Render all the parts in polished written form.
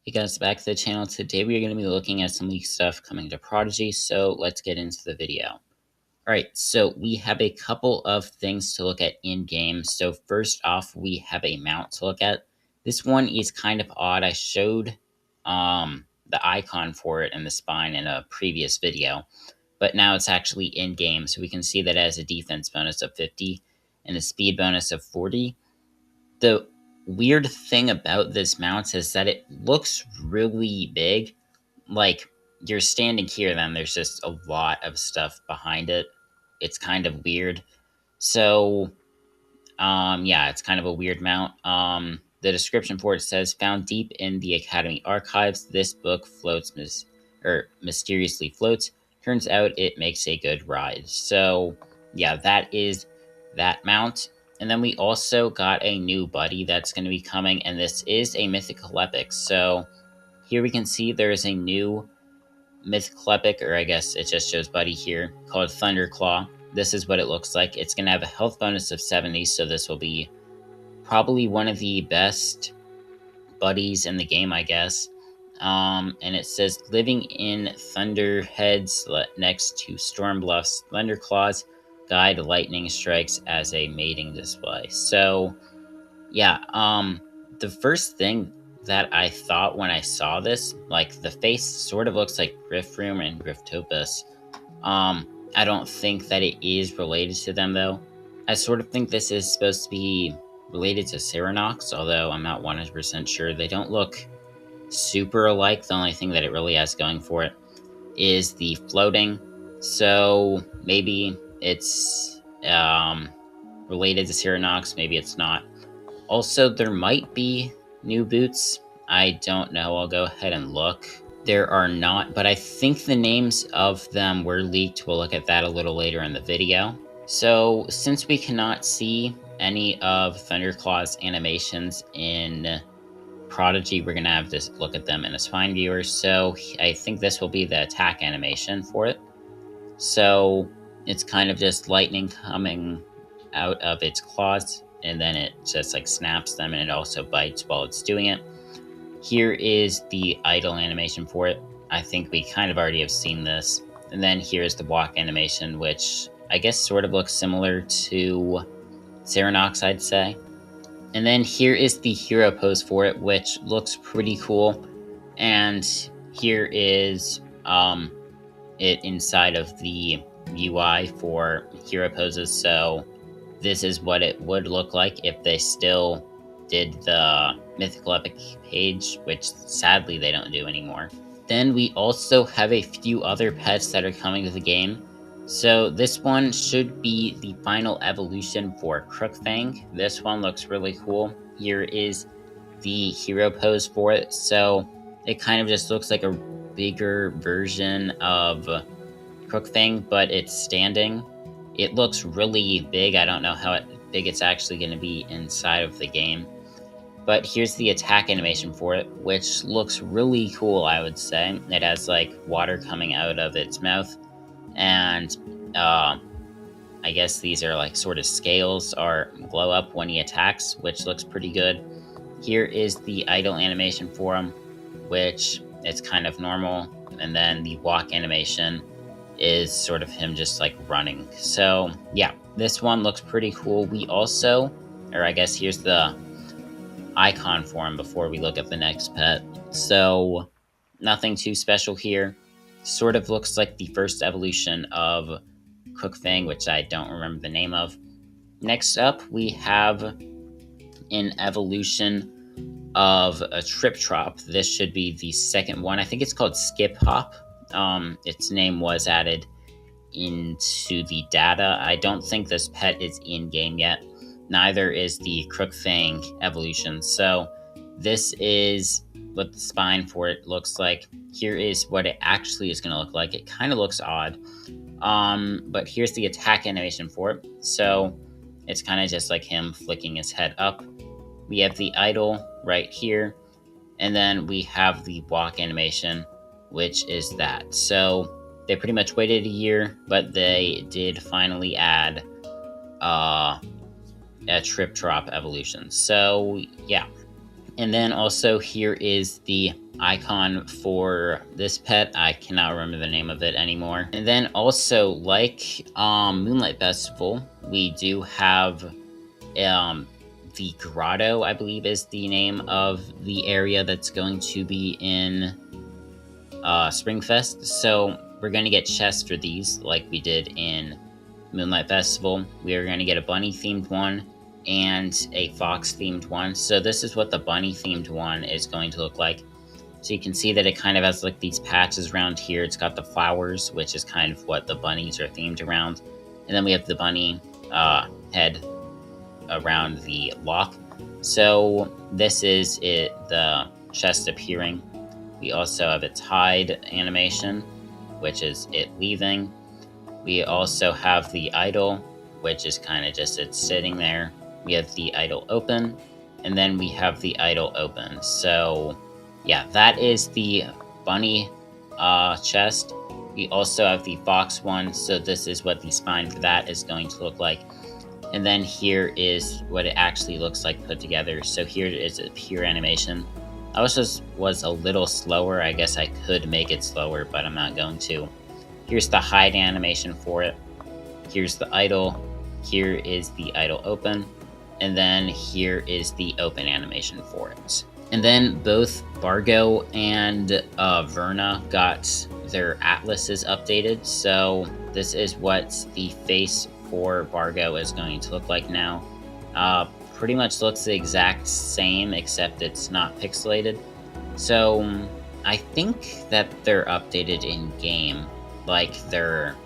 Hey guys, back to the channel. Today we are going to be looking at some leaked stuff coming to Prodigy, so let's get into the video. Alright, so we have a couple of things to look at in-game. So first off, we have a mount to look at. This one is kind of odd. I showed the icon for it and the spine in a previous video, but now it's actually in-game, so we can see that it has a defense bonus of 50 and a speed bonus of 40. The weird thing about this mount is that it looks really big. Like, you're standing here, then there's just a lot of stuff behind it. It's kind of weird. So, yeah, it's kind of a weird mount. The description for it says, found deep in the Academy archives, this book mysteriously floats. Turns out it makes a good ride. So, yeah, that is that mount. And then we also got a new buddy that's going to be coming, and this is a Mythical Epic. So, here we can see there's a new Mythical Epic, or I guess it just shows buddy here, called Thunderclaw. This is what it looks like. It's going to have a health bonus of 70, so this will be probably one of the best buddies in the game, I guess. And it says, living in Thunderheads next to Stormbluff's Thunderclaws, guide lightning strikes as a mating display. So, yeah, the first thing that I thought when I saw this, like, the face sort of looks like Griffroom and Griftopus. I don't think that it is related to them, though. I sort of think this is supposed to be related to Ceranox, although I'm not 100% sure. They don't look super alike. The only thing that it really has going for it is the floating. So maybe it's related to Ceranox, maybe it's not. Also, there might be new boots. I don't know. I'll go ahead and look. There are not, but I think the names of them were leaked. We'll look at that a little later in the video. So, since we cannot see any of Thunderclaw's animations in Prodigy, we're going to have to look at them in a spine viewer. So, I think this will be the attack animation for it. So, it's kind of just lightning coming out of its claws, and then it just like snaps them, and it also bites while it's doing it. Here is the idle animation for it. I think we kind of already have seen this. And then here's the walk animation, which I guess sort of looks similar to Ceranox, I'd say. And then here is the hero pose for it, which looks pretty cool. And here is it inside of the UI for hero poses. So this is what it would look like if they still did the Mythical Epic page, which sadly they don't do anymore. Then we also have a few other pets that are coming to the game. So this one should be the final evolution for Crookfang. This one looks really cool. Here is the hero pose for it. So it kind of just looks like a bigger version of Crookfang, but it's standing. It looks really big. I don't know how big it's actually going to be inside of the game. But here's the attack animation for it, which looks really cool, I would say. It has, like, water coming out of its mouth. And, I guess these are, like, sort of scales or glow up when he attacks, which looks pretty good. Here is the idle animation for him, which is kind of normal. And then the walk animation is sort of him just, like, running. So, yeah, this one looks pretty cool. We also, or I guess here's the icon for him before we look at the next pet. So, nothing too special here. Sort of looks like the first evolution of Crookfang, which I don't remember the name of. Next up, we have an evolution of a Trip Trop. This should be the second one. I think it's called Skip Hop. Its name was added into the data. I don't think this pet is in-game yet. Neither is the Crookfang evolution. So this is what the spine for it looks like. Here is what it actually is going to look like. It kind of looks odd. But here's the attack animation for it. So it's kind of just like him flicking his head up. We have the idle right here. And then we have the walk animation, which is that. So they pretty much waited a year, but they did finally add a Trip Trop evolution. So, yeah. And then also here is the icon for this pet. I cannot remember the name of it anymore. And then also, like Moonlight Festival, we do have the Grotto, I believe is the name of the area that's going to be in Springfest. So we're going to get chests for these like we did in Moonlight Festival. We are going to get a bunny themed one and a fox themed one. So this is what the bunny themed one is going to look like. So you can see that it kind of has like these patches around here. It's got the flowers, which is kind of what the bunnies are themed around. And then we have the bunny head around the lock. So this is it, the chest appearing. We also have its hide animation, which is it leaving. We also have the idol, which is kind of just it sitting there. We have the idol open, and then we have the idol open. So yeah, that is the bunny chest. We also have the fox one, so this is what the spine for that is going to look like. And then here is what it actually looks like put together. So here is a pure animation. I was a little slower. I guess I could make it slower, but I'm not going to. Here's the hide animation for it. Here's the idol. Here is the idol open. And then here is the open animation for it. And then both Bargo and Verna got their atlases updated. So this is what the face for Bargo is going to look like now. Pretty much looks the exact same, except it's not pixelated. So I think that they're updated in game, like their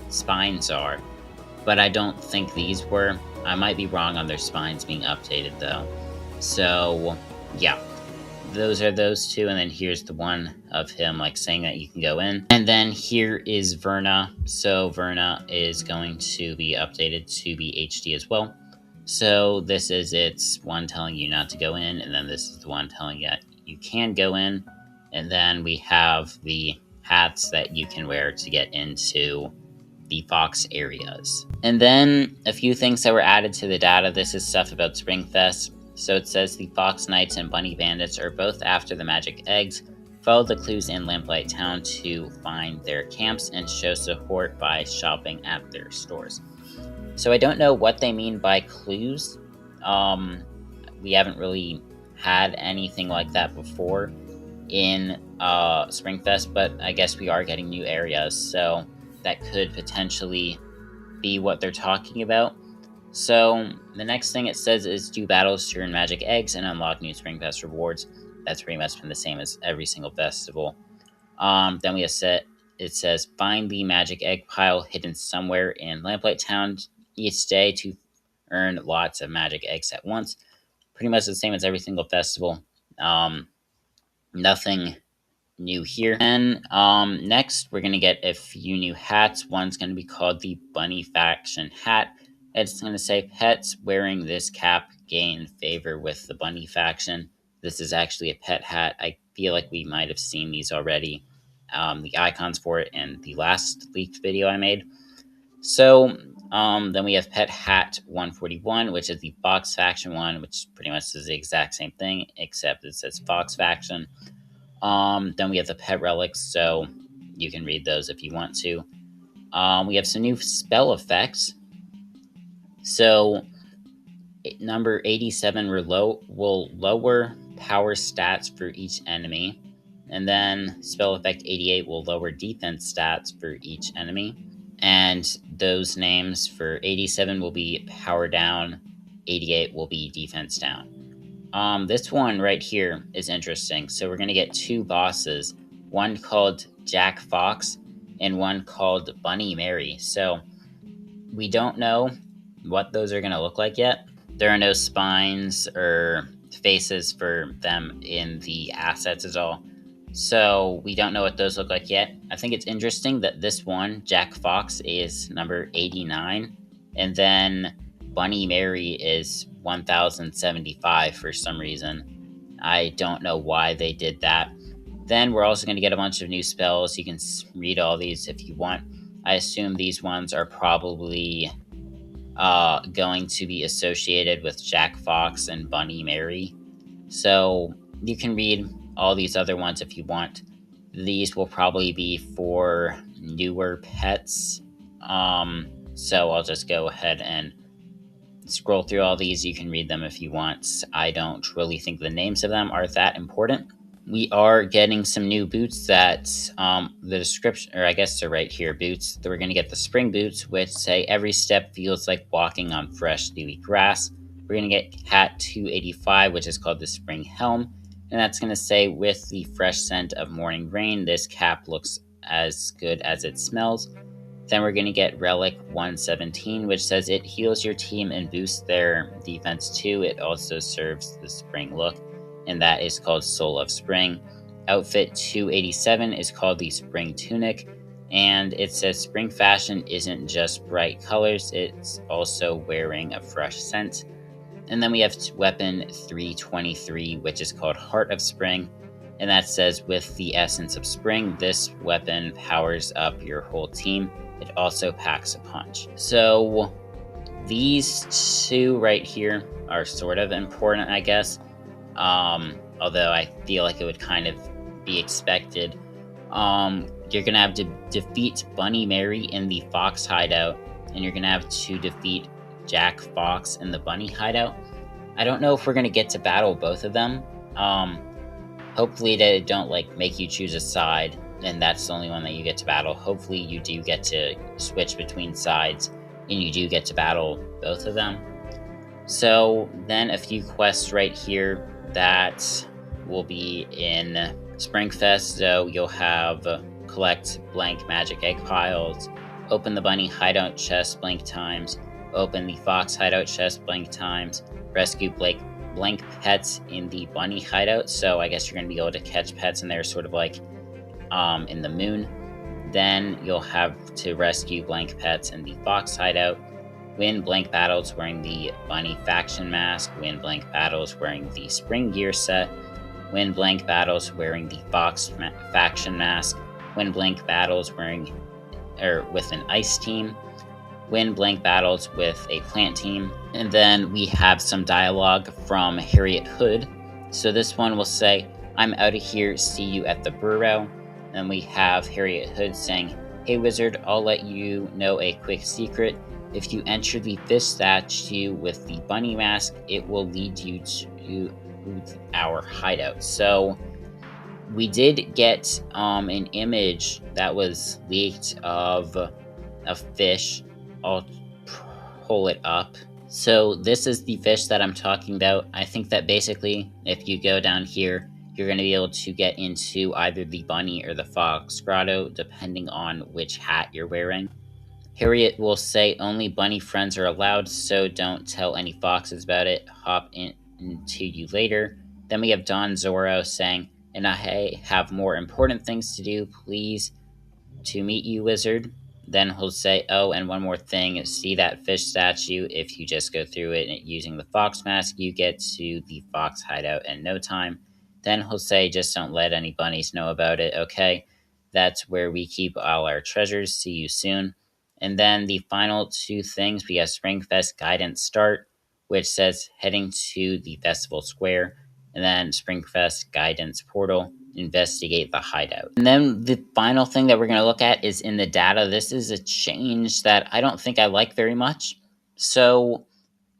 spines are. But I don't think these were. I might be wrong on their spines being updated though. So yeah, those are those two, and then here's the one of him like saying that you can go in. And then here is Verna. So Verna is going to be updated to be HD as well. So this is its one telling you not to go in, and then this is the one telling you that you can go in. And then we have the hats that you can wear to get into the fox areas. And then a few things that were added to the data. This is stuff about Springfest. So it says the Fox Knights and Bunny Bandits are both after the magic eggs. Follow the clues in Lamplight Town to find their camps and show support by shopping at their stores. So I don't know what they mean by clues. We haven't really had anything like that before in Springfest, but I guess we are getting new areas, so that could potentially be what they're talking about. So the next thing it says is do battles to earn magic eggs and unlock new Springfest rewards. That's pretty much been the same as every single festival. Then we have it says find the magic egg pile hidden somewhere in Lamplight Town each day to earn lots of magic eggs at once. Pretty much the same as every single festival. Nothing new here. And next we're gonna get a few new hats. One's gonna be called the Bunny Faction hat. It's gonna say pets wearing this cap gain favor with the Bunny Faction. This is actually a pet hat. I feel like we might have seen these already. The icons for it in the last leaked video I made. So then we have Pet Hat 141, which is the Fox Faction one, which pretty much is the exact same thing, except it says Fox Faction. Then we have the Pet Relics, so you can read those if you want to. We have some new spell effects. So number 87 will lower power stats for each enemy. And then spell effect 88 will lower defense stats for each enemy. And those names for 87 will be power down, 88 will be defense down. This one right here is interesting. So we're going to get two bosses, one called Jack Fox and one called Bunny Mary. So we don't know what those are going to look like yet. There are no spines or faces for them in the assets at all. So we don't know what those look like yet. I think it's interesting that this one, Jack Fox, is number 89. And then Bunny Mary is 1075 for some reason. I don't know why they did that. Then we're also going to get a bunch of new spells. You can read all these if you want. I assume these ones are probably going to be associated with Jack Fox and Bunny Mary. So you can read all these other ones if you want. These will probably be for newer pets. So I'll just go ahead and scroll through all these. You can read them if you want. I don't really think the names of them are that important. We are getting some new boots that the description, or I guess they're right here, boots. We're going to get the spring boots, which say every step feels like walking on fresh, dewy grass. We're going to get Cat 285, which is called the spring helm. And that's going to say, with the fresh scent of morning rain, this cap looks as good as it smells. Then we're going to get Relic 117, which says it heals your team and boosts their defense too. It also serves the spring look, and that is called Soul of Spring. Outfit 287 is called the Spring Tunic, and it says spring fashion isn't just bright colors, it's also wearing a fresh scent. And then we have weapon 323, which is called Heart of Spring. And that says, with the essence of spring, this weapon powers up your whole team. It also packs a punch. So these two right here are sort of important, I guess. Although I feel like it would kind of be expected. You're going to have to defeat Bunny Mary in the Fox hideout. And you're going to have to defeat Jack Fox in the Bunny hideout. I don't know if we're going to get to battle both of them. Hopefully they don't make you choose a side, and that's the only one that you get to battle. Hopefully you do get to switch between sides, and you do get to battle both of them. So then a few quests right here that will be in Springfest. So you'll have collect blank magic egg piles, open the bunny hideout chest blank times, open the fox hideout chest blank times, rescue blank pets in the bunny hideout. So I guess you're going to be able to catch pets in there, sort of like in the moon. Then you'll have to rescue blank pets in the fox hideout, win blank battles wearing the bunny faction mask, win blank battles wearing the spring gear set, win blank battles wearing the fox faction mask, win blank battles wearing with an ice team, win blank battles with a plant team. And then we have some dialogue from Harriet Hood. So this one will say, "I'm out of here, see you at the burrow." And we have Harriet Hood saying, "Hey wizard, I'll let you know a quick secret. If you enter the fish statue with the bunny mask, it will lead you to our hideout." So we did get an image that was leaked of a fish. I'll pull it up. So this is the fish that I'm talking about. I think that basically, if you go down here, you're going to be able to get into either the bunny or the fox grotto, depending on which hat you're wearing. Harriet will say only bunny friends are allowed, so don't tell any foxes about it. Hop into you later. Then we have Don Zorro saying, "And I have more important things to do. Please to meet you, wizard." Then he'll say, "Oh, and one more thing. See that fish statue? If you just go through it using the fox mask, you get to the fox hideout in no time." Then he'll say, "Just don't let any bunnies know about it, okay? That's where we keep all our treasures. See you soon." And then the final two things, we have Springfest Guidance Start, which says heading to the festival square, and then Springfest Guidance Portal, investigate the hideout. And then the final thing that we're going to look at is in the data. This is a change that I don't think I like very much. So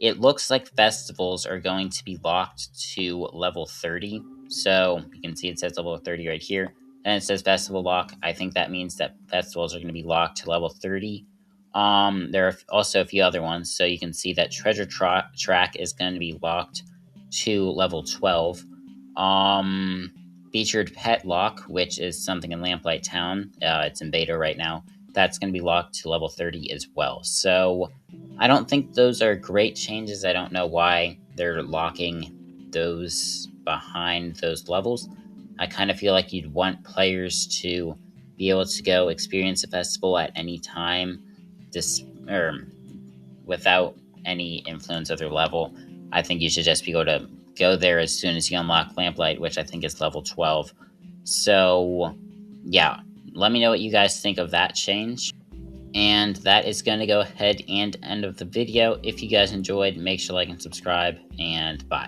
it looks like festivals are going to be locked to level 30. So you can see it says level 30 right here. And it says festival lock. I think that means that festivals are going to be locked to level 30. There are also a few other ones. So you can see that treasure track is going to be locked to level 12. Featured pet lock, which is something in Lamplight Town. It's in beta right now. That's going to be locked to level 30 as well. So I don't think those are great changes. I don't know why they're locking those behind those levels. I kind of feel like you'd want players to be able to go experience a festival at any time, without any influence of their level. I think you should just be able to go there as soon as you unlock Lamplight, which I think is level 12. So, yeah, let me know what you guys think of that change. And that is going to go ahead and end of the video. If you guys enjoyed, make sure to like and subscribe, and bye.